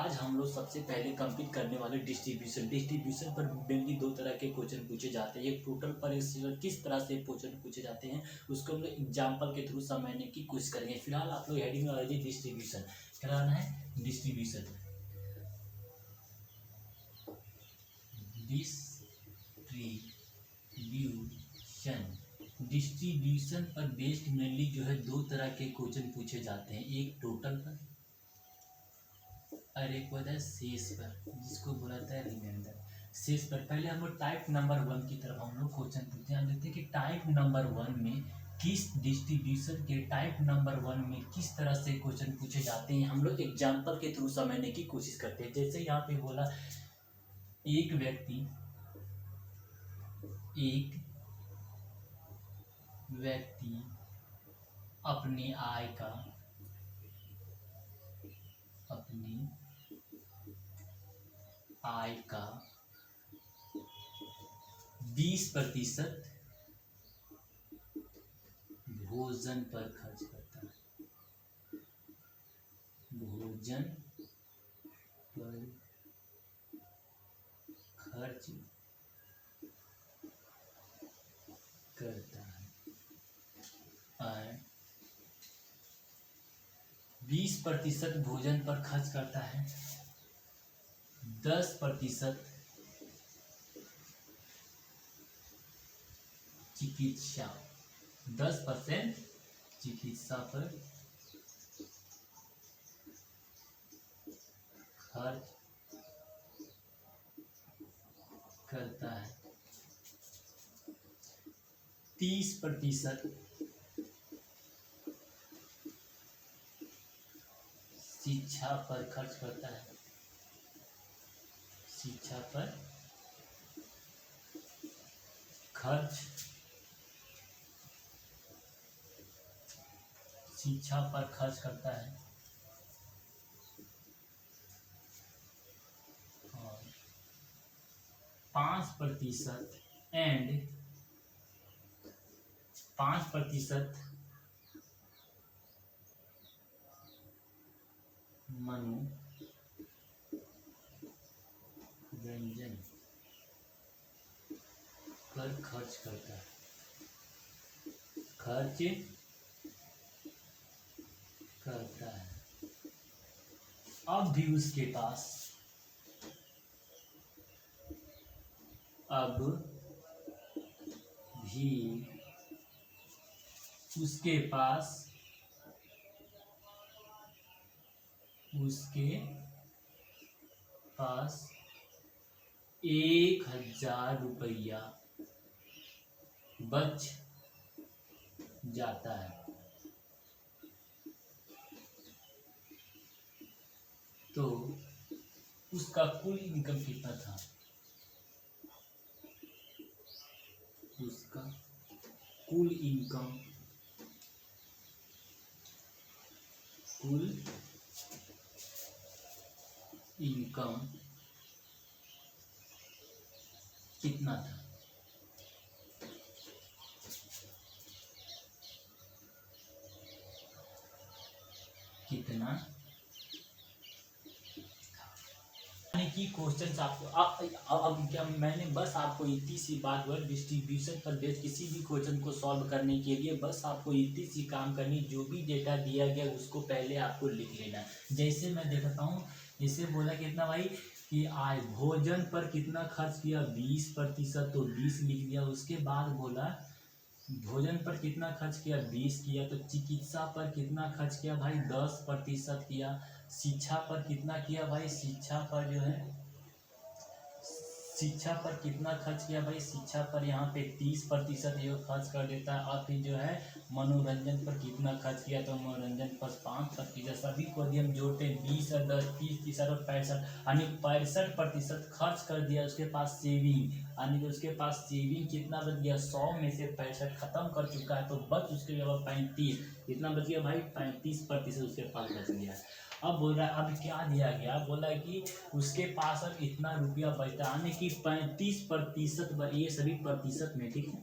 आज हम लोग सबसे पहले कंप्लीट करने वाले डिस्ट्रीब्यूशन पर मेनली दो तरह के क्वेश्चन पूछे जाते हैं। एक टोटल पर किस तरह से क्वेश्चन पूछे जाते हैं उसको हम लोग एग्जाम्पल के थ्रू समझने की कोशिश करेंगे। फिलहाल आप लोग हेडिंग में लगाइए डिस्ट्रीब्यूशन। क्या लगाना है? डिस्ट्रीब्यूशन। डिस्ट्रीब्यूशन पर बेस्ड मेनली जो है दो तरह के क्वेश्चन पूछे जाते हैं, एक टोटल पर और एक होता है शेष पर, जिसको बोला जाता है रिमाइंडर। शेष पर पहले हम लोग टाइप नंबर 1 की तरफ हम लोग क्वेश्चन पूछते हैं। हम देखते हैं कि टाइप नंबर 1 में किस डिस्ट्रीब्यूशन के टाइप नंबर 1 में किस तरह से क्वेश्चन पूछे जाते हैं, हम लोग एग्जाम्पल के थ्रू समझने की कोशिश करते हैं। जैसे यहाँ पे बोला एक व्यक्ति अपनी आय का 20% भोजन पर खर्च करता है। भोजन पर खर्च करता है और 20% भोजन पर खर्च करता है, 10% चिकित्सा, 10% चिकित्सा पर खर्च करता है, 30% शिक्षा पर खर्च करता है। शिक्षा पर खर्च करता है और 5% मनोरंजन पर खर्च करता है। अब भी उसके पास 1000 रुपया बच जाता है। तो उसका कुल इनकम कितना था? उसका कुल इनकम कितना था? कि क्वेश्चन आपको अब क्या मैंने बस आपको इतनी सी बात बोला, डिस्ट्रीब्यूशन पर बेस्ड किसी भी क्वेश्चन को सॉल्व करने के लिए बस आपको इतनी सी काम करनी, जो भी डेटा दिया गया उसको पहले आपको लिख लेना। जैसे मैं देखता हूँ, जैसे बोला कितना भाई कि आय भोजन पर कितना खर्च किया, 20%, तो 20 लिख दिया। उसके बाद बोला भोजन पर कितना खर्च किया, 20 किया। तो चिकित्सा पर कितना खर्च किया भाई, 10% किया। शिक्षा पर कितना किया भाई, शिक्षा पर जो है शिक्षा पर कितना खर्च किया भाई, शिक्षा पर यहाँ पे 30% ये खर्च कर देता है। और फिर जो है मनोरंजन पर कितना खर्च किया, तो मनोरंजन पर 5%। सभी को यदि हम जोड़ते हैं 20 और 10, 30, 30 और 65, यानी 65% खर्च कर दिया। उसके पास सेविंग, यानी उसके पास सेविंग कितना बच गया, 100 में से 65 खत्म कर चुका है, तो बच उसके लिए 35। कितना बच गया भाई, 35% उसके पास बच गया। अब बोल रहा है, अब क्या दिया गया, बोला कि उसके पास अब इतना रुपया बचता, यानी कि 35%, ये सभी प्रतिशत में, ठीक है,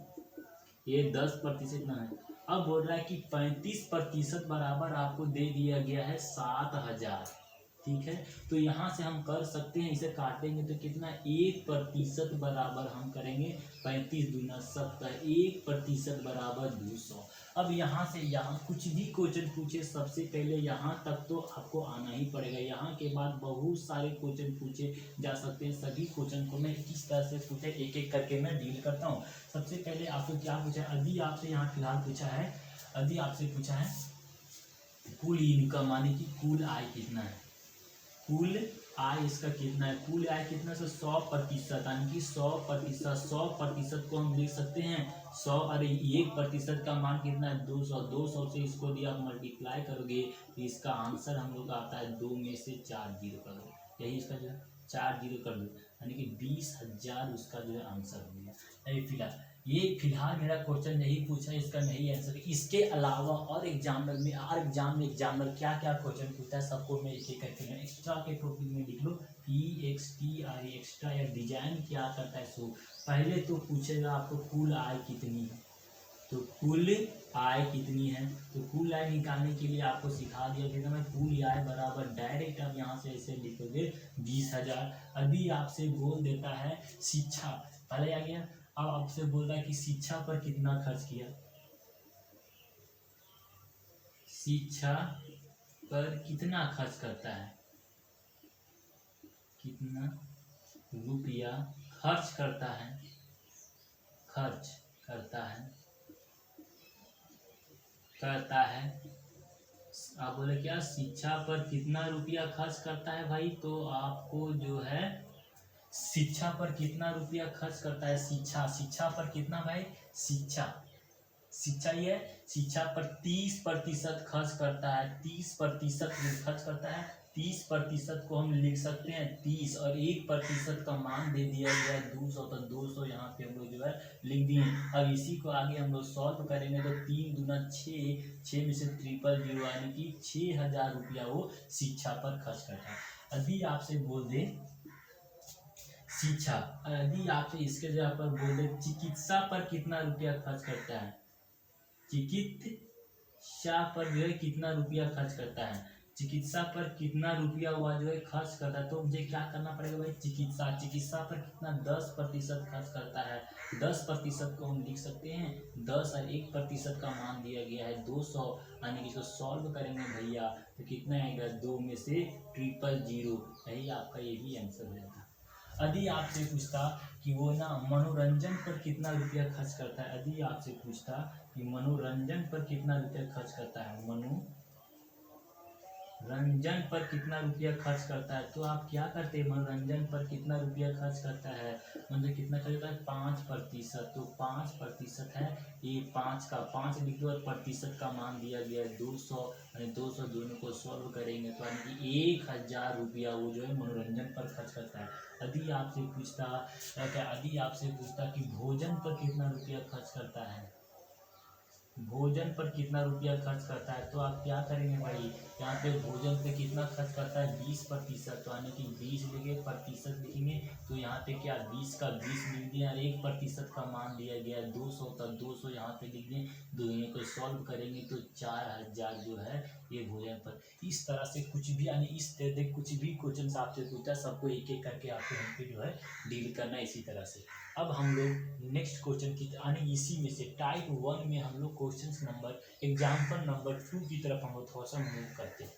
ये 10% ना है। अब बोल रहा है कि 35% बराबर आपको दे दिया गया है 7000। ठीक है। तो यहाँ से हम कर सकते हैं, इसे काटेंगे तो कितना 1% बराबर हम करेंगे 35 दूना 70, 1% बराबर 200। अब यहाँ से यहाँ कुछ भी क्वेश्चन पूछे सबसे पहले यहाँ तक तो आपको आना ही पड़ेगा। यहाँ के बाद बहुत सारे क्वेश्चन पूछे जा सकते हैं। सभी क्वेश्चन को मैं किस तरह से पूछे एक एक करके मैं डील करता हूँ। सबसे पहले आपको क्या पूछा है, अभी आपसे यहाँ फिलहाल पूछा है, अभी आपसे पूछा है कुल इनकम माने कि कुल आय कितना है, कुल आय इसका कितना है, कुल आय कितना से 100%, यानी कि 100%, 100% को हम लिख सकते हैं 100, अरे 1% का मान कितना है 200, 200 से इसको भी आप मल्टीप्लाई करोगे तो इसका आंसर हम लोग आता है 2 में से 4 जीरो कर दो, यही इसका जो है 4 जीरो कर दो, यानी कि 20,000 उसका जो है आंसर हो गया। फिलहाल मेरा क्वेश्चन नहीं पूछा, इसका नहीं आंसर। इसके अलावा और एग्जाम में क्या क्या क्वेश्चन पूछता है सबको मैं एक एक करके मैं एक्स्ट्रा के टॉपिक में लिख लो, EXTRA एक्स्ट्रा या डिजाइन क्या करता है। सो पहले तो पूछेगा आपको कुल आय कितनी है, तो कुल आय कितनी है, तो कुल आय निकालने के लिए आपको सिखा दिया कि मैं कुल आय बराबर डायरेक्ट आप यहाँ से ऐसे लिखोगे 20,000। अभी आपसे बोल देता है शिक्षा, पहले आ गया। अब आपसे बोल रहा है कि शिक्षा पर कितना खर्च किया, शिक्षा पर कितना खर्च करता है, कितना रुपया खर्च करता है, खर्च करता है। आप बोले क्या शिक्षा पर कितना रुपया खर्च करता है भाई, तो आपको जो है शिक्षा पर कितना रुपया खर्च करता है, शिक्षा पर कितना भाई, शिक्षा ये शिक्षा पर 30% खर्च करता है, 30% खर्च करता है। 30% को हम लिख सकते हैं 30 और 1% का मान दे दिया गया है 200, तो 200 यहाँ पे हम लोग जो है लिख दिए। अब इसी को आगे हम लोग सॉल्व करेंगे तो 3 दूना 6, 6 में से 000 यानी कि 6,000 रुपया वो शिक्षा पर खर्च करता है। अभी आपसे बोल दे शिक्षा, यदि आपसे इसके जगह पर बोल दे चिकित्सा पर कितना रुपया खर्च करता है, चिकित्सा पर जो है कितना रुपया खर्च करता है, चिकित्सा पर कितना रुपया हुआ जो है खर्च करता है, तो मुझे क्या करना पड़ेगा भाई, चिकित्सा पर कितना 10% खर्च करता है। 10% को हम लिख सकते हैं 10 और 1% का मान दिया गया है 200, यानी कि इसको सॉल्व करेंगे भैया तो कितना आएगा 2 में से 000, यही आपका ये भी आंसर हो जाता है। यदि आपसे पूछता कि वो ना मनोरंजन पर कितना रुपया खर्च करता है, यदि आपसे पूछता कि मनोरंजन पर कितना रुपया खर्च करता है, मनोरंजन पर कितना रुपया खर्च करता है, तो आप क्या करते हैं, मनोरंजन पर कितना रुपया खर्च करता है, मतलब कितना खर्च करता है 5%, तो 5% है, ये 5 का 5 लिख दो और प्रतिशत का मान दिया गया है 200, 200 दोनों को सॉल्व करेंगे तो यानी कि 1,000 रुपया वो जो है मनोरंजन पर खर्च करता है। यदि आपसे पूछता कि भोजन पर कितना रुपया खर्च करता है, भोजन पर कितना रुपया खर्च करता है, तो आप क्या करेंगे भाई, यहाँ पे भोजन पे कितना खर्च करता है 20%, तो यानी कि 20 लिखे प्रतिशत लिखेंगे तो यहाँ पे क्या 20 का 20 लिख दिया, 1% का मान दिया गया 200, तो 200 यहाँ पे लिख दें, दोनों को सॉल्व करेंगे तो 4,000 जो है ये भोजन पर। इस तरह से कुछ भी यानी इस तरह कुछ भी क्वेश्चन आपसे पूछा सबको एक एक करके आपको यहाँ पे जो है डील करना इसी तरह से। अब हम लोग नेक्स्ट क्वेश्चन की यानी इसी में से टाइप 1 में हम लोग क्वेश्चन नंबर एग्जाम्पल नंबर 2 की तरफ हम लोग थोड़ा सा मूव करते हैं।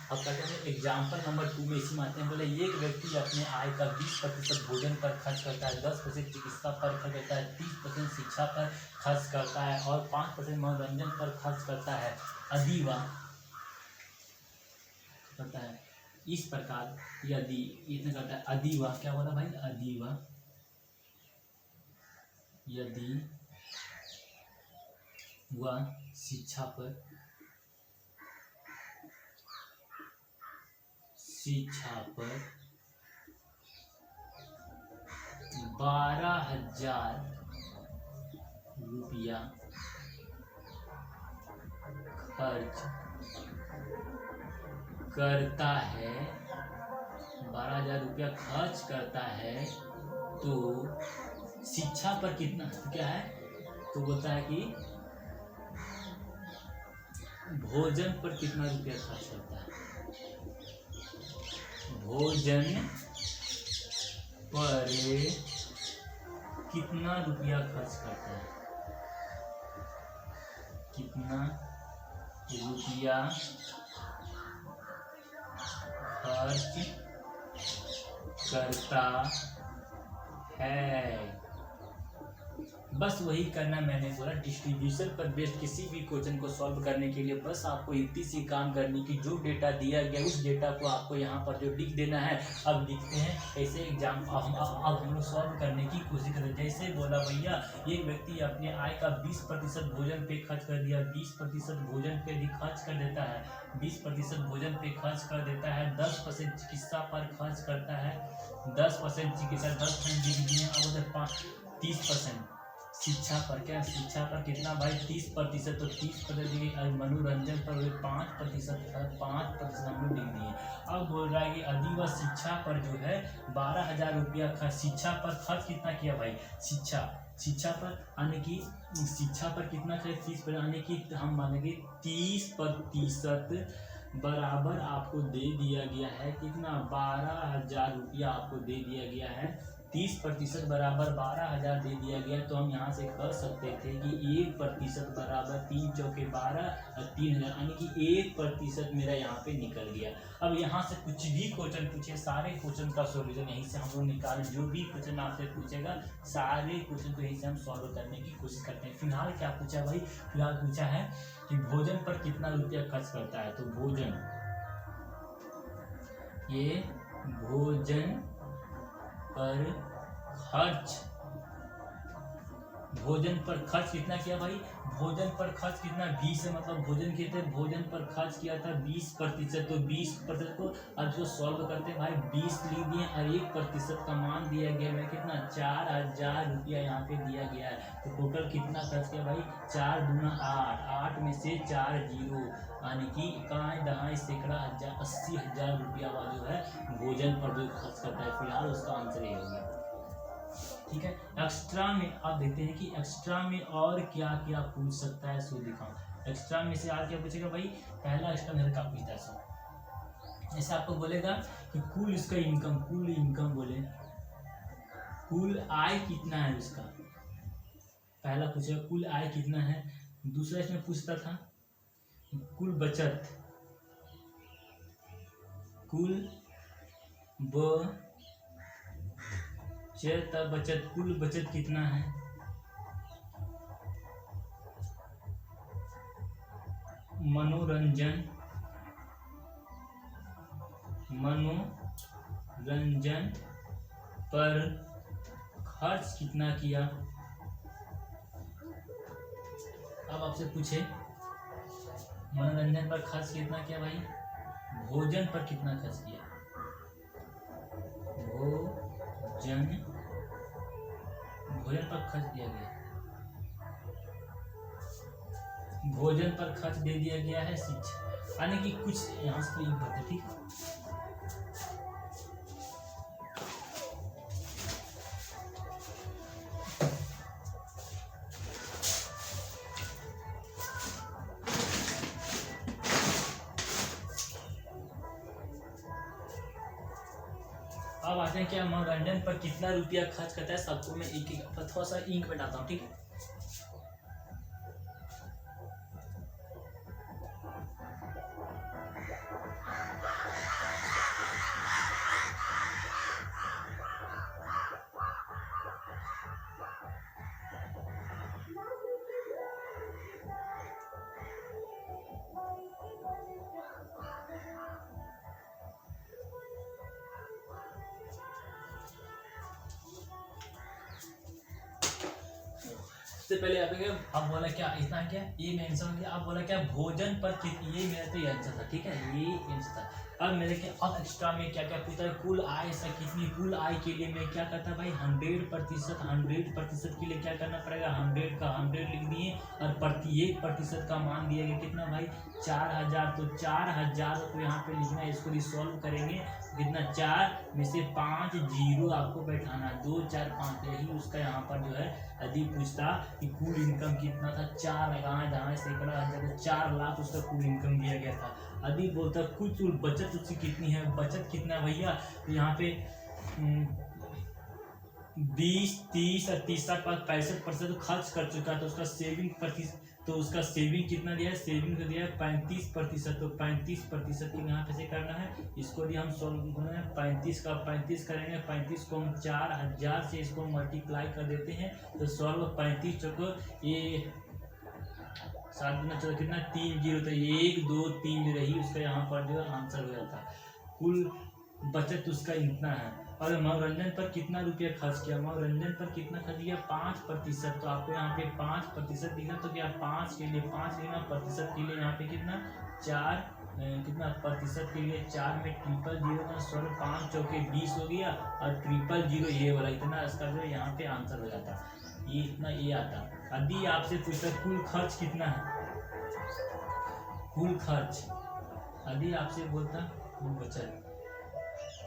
अब कहते हैं एग्जाम्पल नंबर 2 में इसी मानते हैं, बोले एक व्यक्ति अपने आय का 20% भोजन पर खर्च करता है, 10% चिकित्सा पर खर्च करता है, 30% शिक्षा पर खर्च करता है और 5% मनोरंजन पर खर्च करता है। यदि वह करता है इस प्रकार, यदि इतना करता है, यदि वह क्या बोला भाई, यदि वह शिक्षा पर 12,000 रुपया खर्च करता है, 12,000 रुपया खर्च करता है तो शिक्षा पर कितना क्या है, तो बोलता है कि भोजन पर कितना रुपया खर्च करता है, भोजन पर कितना रुपया खर्च करता है, कितना रुपया खर्च करता है। बस वही करना मैंने बोला। डिस्ट्रीब्यूशन पर बेस्ड किसी भी क्वेश्चन को सॉल्व करने के लिए बस आपको इतनी सी काम करनी कि जो डेटा दिया गया उस डेटा को आपको यहाँ पर जो लिख देना है। अब लिखते हैं कैसे एग्जाम, अब हम लोग सॉल्व करने की कोशिश करें। जैसे बोला भैया एक व्यक्ति अपने आय का 20% भोजन पे खर्च कर दिया, 20% भोजन पे भी खर्च कर देता है, 20% भोजन पे खर्च कर देता है, 10% चिकित्सा पर खर्च करता है, 10% चिकित्सा 10% दिए, अब 30% शिक्षा पर, क्या शिक्षा पर कितना भाई 30%, तो 30% मनोरंजन पर 5% हम लोग लिख दिए। अब बोल रहा है कि अधिक शिक्षा पर जो है 12,000 रुपया खर्च, शिक्षा पर खर्च कितना किया भाई, शिक्षा पर यानी कि शिक्षा पर कितना खर्च 30%, यानी कि हम मानेंगे 30% बराबर आपको दे दिया गया है कितना 12,000 रुपया आपको दे दिया गया है। 30% बराबर 12,000 दे दिया गया, तो हम यहाँ से कर सकते थे कि 1% बराबर 3 चौके 12 और 3,000, यानी कि 1% मेरा यहाँ पे निकल गया। अब यहाँ से कुछ भी क्वेश्चन पूछे, सारे क्वेश्चन का सॉल्यूशन यहीं से हम लोग निकाल, जो भी क्वेश्चन आपसे पूछेगा सारे क्वेश्चन को यहीं से हम सॉल्व करने की कोशिश करते हैं। फिलहाल क्या पूछा भाई, फिलहाल पूछा है कि भोजन पर कितना रुपया खर्च करता है, तो भोजन, ये भोजन पर खर्च, भोजन पर खर्च कितना किया भाई, भोजन पर खर्च कितना 20 है, मतलब भोजन के थे भोजन पर खर्च किया था 20%, तो 20% को अब जो सॉल्व करते हैं भाई 20 लिख दिए और 1% का मान दिया गया है कितना 4,000 रुपया यहाँ पे दिया गया है। तो टोटल कितना खर्च किया भाई 4 दूना 8, 8 में से 4 जीरो, यानी कि 80,000 रुपया वाला जो है भोजन पर जो खर्च करता है। फिलहाल उसका आंसर ये होगा, ठीक है। एक्स्ट्रा में आप देखते हैं कि एक्स्ट्रा में और क्या क्या पूछ सकता है, सो दिखाओ। एक्स्ट्रा में से आज क्या पूछेगा भाई, पहला एक्स्ट्रा मेरे का पूछता है सो, जैसे आपको बोलेगा कि कुल इसका इनकम, कुल इनकम बोले कुल आय कितना है उसका, पहला पूछेगा कुल आय कितना है। दूसरा इसमें पूछता था कुल बचत, कुल बचत, कुल बचत कितना है। मनोरंजन पर खर्च कितना किया। अब आपसे पूछे मनोरंजन पर खर्च कितना किया भाई, भोजन पर कितना खर्च किया, भोजन पर खर्च दिया गया, भोजन पर खर्च दे दिया गया है शिक्षा, यानी कि कुछ यहाँ से लिख देते, ठीक है। अब आते हैं क्या मनोरंजन पर कितना रुपया खर्च करता है, सबको मैं एक एक थोड़ा सा इंक में डालता हूँ, ठीक है। सबसे पहले आप बोला क्या इतना क्या, ये मैं आंसर हो गया। आप बोला क्या भोजन पर कितना, ये मेरा तो ये आंसर था, ठीक है, ये आंसर था। अब मेरे के अब एक्स्ट्रा में क्या क्या पूछता है, कुल आय से कितनी, कुल आय के लिए मैं क्या करता भाई 100%, 100% के लिए क्या करना पड़ेगा, 100 का 100 लिख दिए और प्रत्येक प्रतिशत का मान दिया गया कितना भाई 4000। तो 4000 को यहाँ पे लिखना है, इसको रिसॉल्व करेंगे कितना 4 में से 5 जीरो आपको बैठाना है, 2 4 5 यही उसका यहाँ पर जो है यदि पूछता कि कुल इनकम कितना था 4 लगाए जहाँ सैकड़ा हजार 4 लाख उसका कुल इनकम दिया गया था। यदि बोलता कुछ बचत उसकी कितनी है, बचत कितना भैया, तो यहाँ पे 20 30 और 30 पर 65% खर्च कर चुका है, तो उसका सेविंग प्रतिशत, तो उसका सेविंग कितना दिया है, सेविंग को दिया है 35%। तो 35% की यहाँ पे से करना है, इसको भी हम सॉल्व करना है, 35 का 35 करेंगे, 35 को हम 4000 से इसको मल्टीप्लाई कर देते हैं, तो सॉल्व 35 चौको ये 7 गुना 14 कितना 3 जीरो, तो 1 2 3 जो रही उसका यहाँ पर जो आंसर हो जाता है। कुल बचत उसका इतना है। और मनोरंजन पर कितना रुपया खर्च किया, मनोरंजन पर कितना खर्च किया 5%। तो आपको यहाँ पे 5% दिखा, तो क्या 5 के लिए 5 लेना, प्रतिशत के लिए यहाँ पे कितना 4 कितना प्रतिशत के लिए 4 में 000 का 16 5 चौके 20 हो गया, और 000 ये वाला इतना इसका जो यहाँ पे आंसर हो जाता, ये इतना ये आता। यदि आपसे पूछता कुल खर्च कितना है, कुल खर्च यदि आपसे बोलता बचत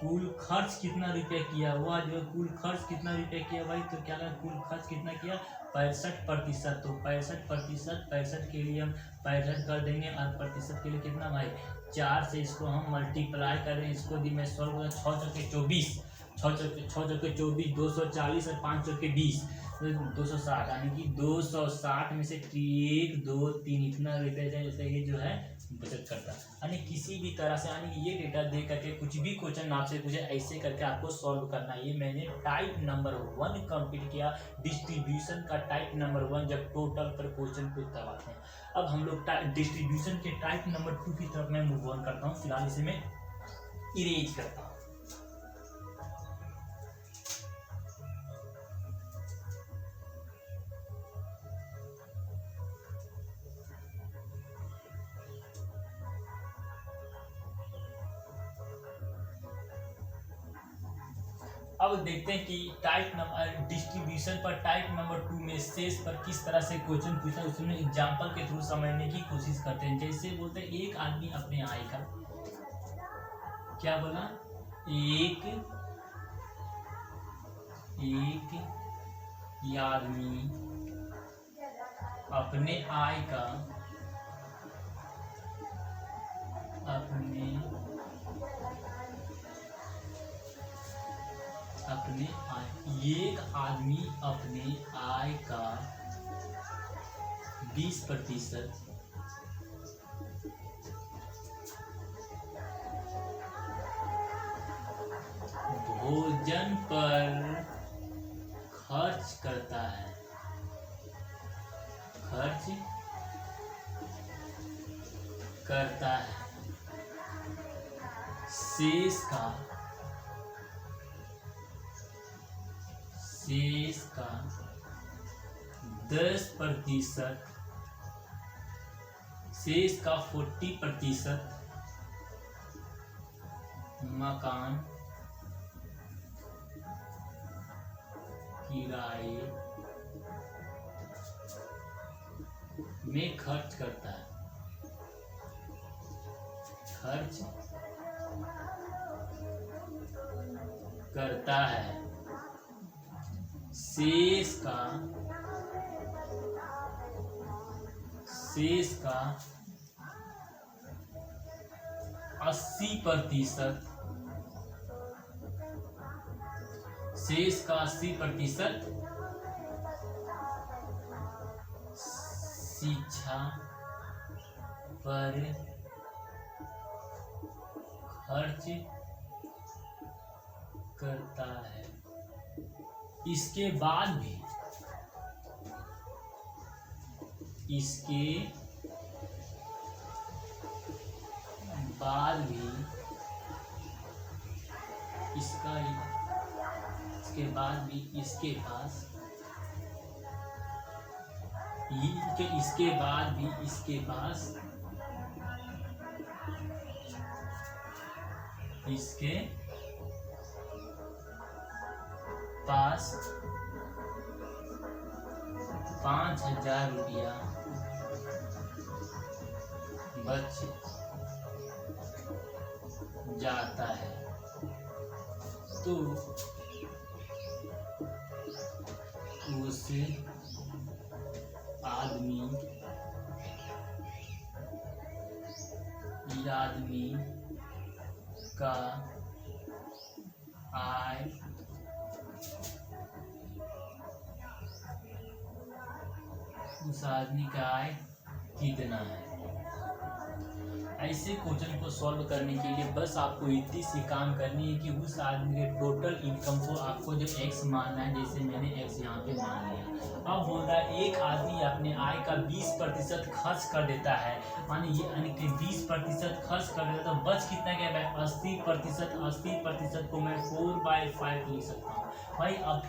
कुल खर्च कितना रुपया किया हुआ, जो कुल खर्च कितना रुपया किया भाई, तो क्या कुल खर्च कितना किया 65%। तो 65% के लिए हम 65 कर देंगे, और प्रतिशत के लिए कितना भाई 4 से इसको हम मल्टीप्लाई करें, इसको दी मैं सॉल्व करें 6 चौके 24, 6 चौके 24 240 और 5 चौके 20 260, यानी कि 260 में से 1 2 3 इतना रुपया जैसे ये जो है बचत करता है। यानी किसी भी तरह से यानी ये डेटा दे करके कुछ भी क्वेश्चन आपसे पूछे ऐसे करके आपको सॉल्व करना है। ये मैंने टाइप नंबर 1 कंप्लीट किया, डिस्ट्रीब्यूशन का टाइप नंबर 1 जब टोटल पर क्वेश्चन पूछता आते हैं। अब हम लोग डिस्ट्रीब्यूशन के टाइप नंबर 2 की तरफ मैं मूव ऑन करता हूँ। फिलहाल इसे मैं इरेज करता हूँ। अब देखते हैं कि टाइप नंबर डिस्ट्रीब्यूशन पर टाइप नंबर 2 में शेष पर किस तरह से क्वेश्चन पूछा है, उसमें एग्जांपल के थ्रू समझने की कोशिश करते हैं। जैसे बोलते हैं एक आदमी अपने आय का क्या बोला, एक आदमी अपने आय का एक आदमी अपने आय का 20% भोजन पर खर्च करता है, शेष का 10%, शेष का 40% मकान किराए में खर्च करता है, शेष का 80%, शेष का 80% शिक्षा पर खर्च करता है। इसके बाद भी इसके पास इसके पास 5,000 रुपया बच जाता है तो उस आदमी का आय कितना है। ऐसे क्वेश्चन को सॉल्व करने के लिए बस आपको इतनी सी काम करनी है कि उस आदमी के टोटल इनकम को आपको जो x मानना है, जैसे मैंने x यहाँ पे मान लिया। अब बोल रहा है एक आदमी अपने आय का 20% खर्च कर देता है, यानी कि 20% खर्च कर देता है तो बच कितना गया भाई 80%। 80% को मैं 4/5 लिख सकता हूँ भाई। अब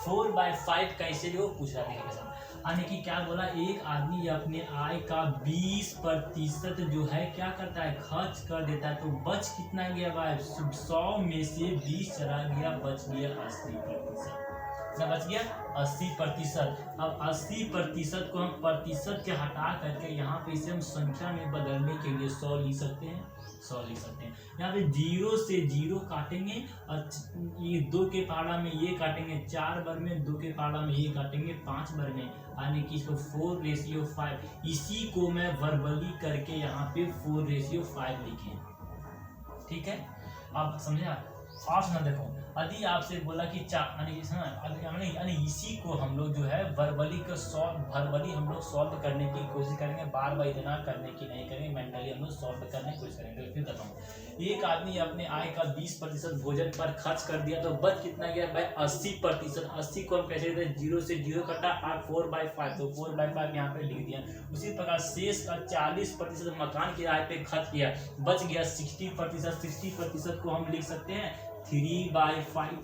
4/5 कैसे लिखो पूछ रहा है, यानी कि क्या बोला, एक आदमी अपने आय का 20% जो है क्या करता है खर्च कर देता है तो बच कितना गया भाई 100 में से 20 चला गया, बच गया 80%। क्या बच गया 80%। अब 80% को हम प्रतिशत के हटा करके यहाँ पे इसे हम संख्या में बदलने के लिए 100 लिख सकते हैं। 100 लिख सकते हैं। यहाँ पे 0 से 0 काटेंगे और ये 2 के पारा में ये काटेंगे 4 बार में, 2 के पारा में ये काटेंगे 5 बार में, यानी कि इसको 4/5। इसी को मैं वर्बली करके यहाँ पे 4/5 लिखे। ठीक है, अब समझे आप। ऑप्शन देखो, यदि आपसे बोला कि यानी इसी को हम लोग जो है वर्बली हम लोग सॉल्व करने की कोशिश करेंगे, बार बार इतना करने की नहीं करेंगे, मेंटली हम लोग सॉल्व करने की कोशिश करेंगे। फिर बताऊँ, एक आदमी अपने आय का 20% भोजन पर खर्च कर दिया तो बच कितना गया भाई 80%। 80 को हम कैसे देते हैं 0 से 0 कटा और 4/5, तो 4/5 यहाँ पे लिख दिया। उसी प्रकार शेष का 40% मकान किराए पे खर्च किया, बच गया 60%। 60% को हम लिख सकते हैं 3/5।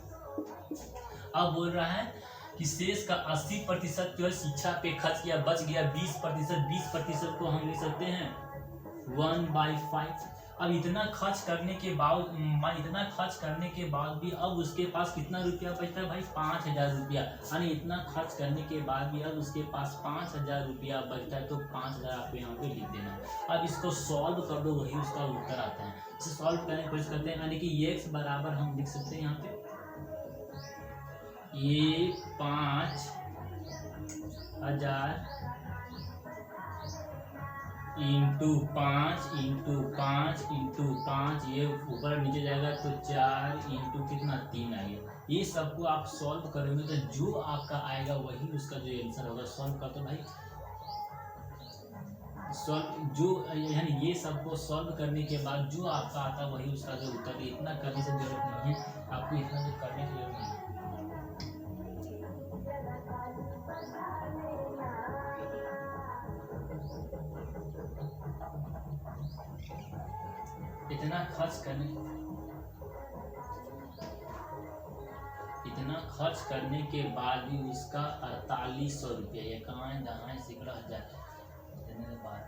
अब बोल रहा है कि शेष का 80% जो है शिक्षा पे खर्च किया, बच गया 20%। 20% को हम लिख सकते हैं 1/5। अब इतना खर्च करने के बाद भी अब उसके पास कितना रुपया बचता है भाई 5,000 रुपया, यानी इतना खर्च करने के बाद भी अब उसके पास 5,000 रुपया बचता है, तो 5,000 आपको यहाँ पे लिख देना। अब इसको सॉल्व कर दो, वही उसका उत्तर आता है। इसे सॉल्व करने की कोशिश करते हैं, यानी कि x बराबर हम लिख सकते हैं यहाँ पे ये 5,000 इंटू 5 ये ऊपर नीचे जाएगा तो 4 इंटू कितना 3 आएगा। ये सबको आप सॉल्व करोगे तो जो आपका आएगा वही उसका जो आंसर होगा। सॉल्व कर दो भाई, यानी ये सबको सॉल्व करने के बाद जो आपका आता वही उसका जो उत्तर है। इतना करने से जरूरत नहीं है आपको, इतना जो करने की जरूरत नहीं है। इतना खर्च करने के बाद भी उसका 4800 रुपया, ये कहाँ है दहाई सिकड़ा हजार बाद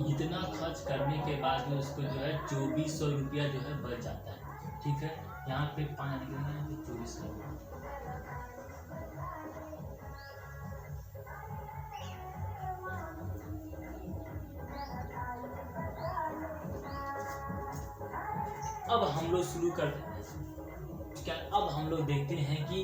इतना खर्च करने के बाद भी उसको जो है 2400 रुपया जो है बच जाता है। ठीक है, यहाँ पे 5 निकलना है तो 24 करना। अब हम लोग शुरू करते हैं क्या, अब हम लोग देखते हैं कि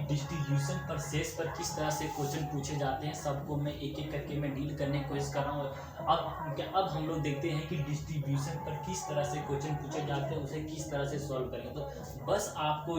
डिस्ट्रीब्यूशन पर शेष पर किस तरह से क्वेश्चन पूछे जाते हैं। सबको मैं एक एक करके मैं डील करने की कोशिश कर रहा हूँ। अब हम लोग देखते हैं कि डिस्ट्रीब्यूशन पर किस तरह से क्वेश्चन पूछे जाते हैं, उसे किस तरह से सॉल्व करेंगे। तो बस आपको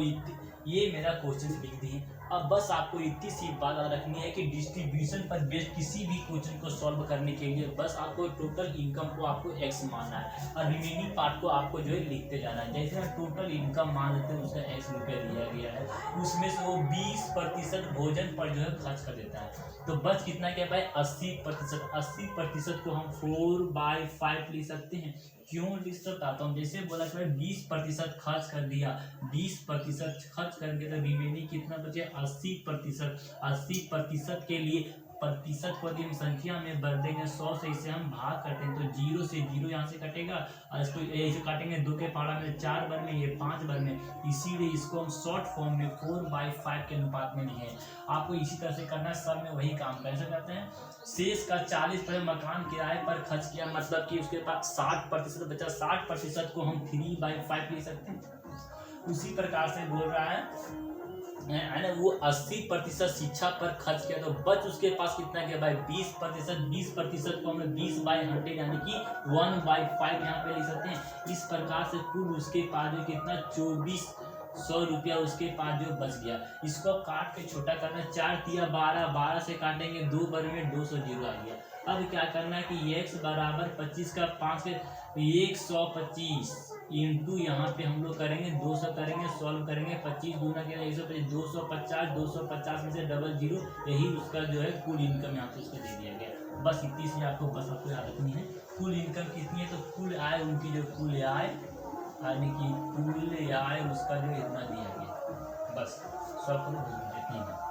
ये मेरा क्वेश्चन लिख दिए। अब बस आपको इतनी सी बात याद रखनी है कि डिस्ट्रीब्यूशन पर बेस्ड किसी भी क्वेश्चन को सॉल्व करने के लिए बस आपको टोटल इनकम को आपको x मानना है और रिमेनिंग पार्ट को आपको जो है लिखते जाना है। जैसे हम टोटल इनकम मान लेते हैं, उसका x रुपया दिया गया है, उसमें से वो 20% भोजन पर जो है खर्च कर देता है, तो बच कितना क्या भाई 80%। 80% को हम 4/5 लिख सकते हैं। क्यों लिस्ट बताता हूँ। जैसे बोला कि भाई 20% खर्च कर दिया, 20% खर्च करके तो रिमेनिंग कितना बचे 80%। 80% के लिए प्रतिशत को यदि हम संख्या में बढ़ देंगे 100 से, इसे हम भाग करते हैं तो 0 से 0 यहाँ से कटेगा और इसको ऐसे काटेंगे 2 के पहाड़ा में 4 बार में, ये 5 बार में, इसीलिए इसको हम शॉर्ट फॉर्म में 4/5 के अनुपात में लिखे। आपको इसी तरह से करना है, सब में वही काम कैसे करते हैं। शेष का 40% मकान किराए पर खर्च किया, मतलब कि उसके पास 60% बचा, 60% को हम 3/5 लिख सकते हैं। उसी प्रकार से बोल रहा है ना, वो 80% शिक्षा पर खर्च किया तो बच उसके पास कितना गया भाई 20%। 20% को हमें 20/100 यानी कि 1/5 यहाँ पे लिख सकते हैं। इस प्रकार से कुल उसके पास जो कितना 2400 रुपया उसके पास जो बच गया। इसको काट के छोटा करना, 4 तिया 12, 12 से काटेंगे 2 बार में 200 जीरो आ गया। अब क्या करना है कि x बराबर 25 का 5 के 125 इंटू यहाँ पे हम लोग करेंगे 200 करेंगे, सॉल्व करेंगे 25 दूना के 125, 250, 250 में से डबल जीरो, यही उसका जो है कुल इनकम यहाँ पे उसको दे दिया गया। बस इतनी से आपको बस आपको याद रखनी है। कुल इनकम कितनी है तो कुल आय उनकी जो कुल आय यानी कि कुल आय उसका जो इतना दिया गया, बस सब इतनी है।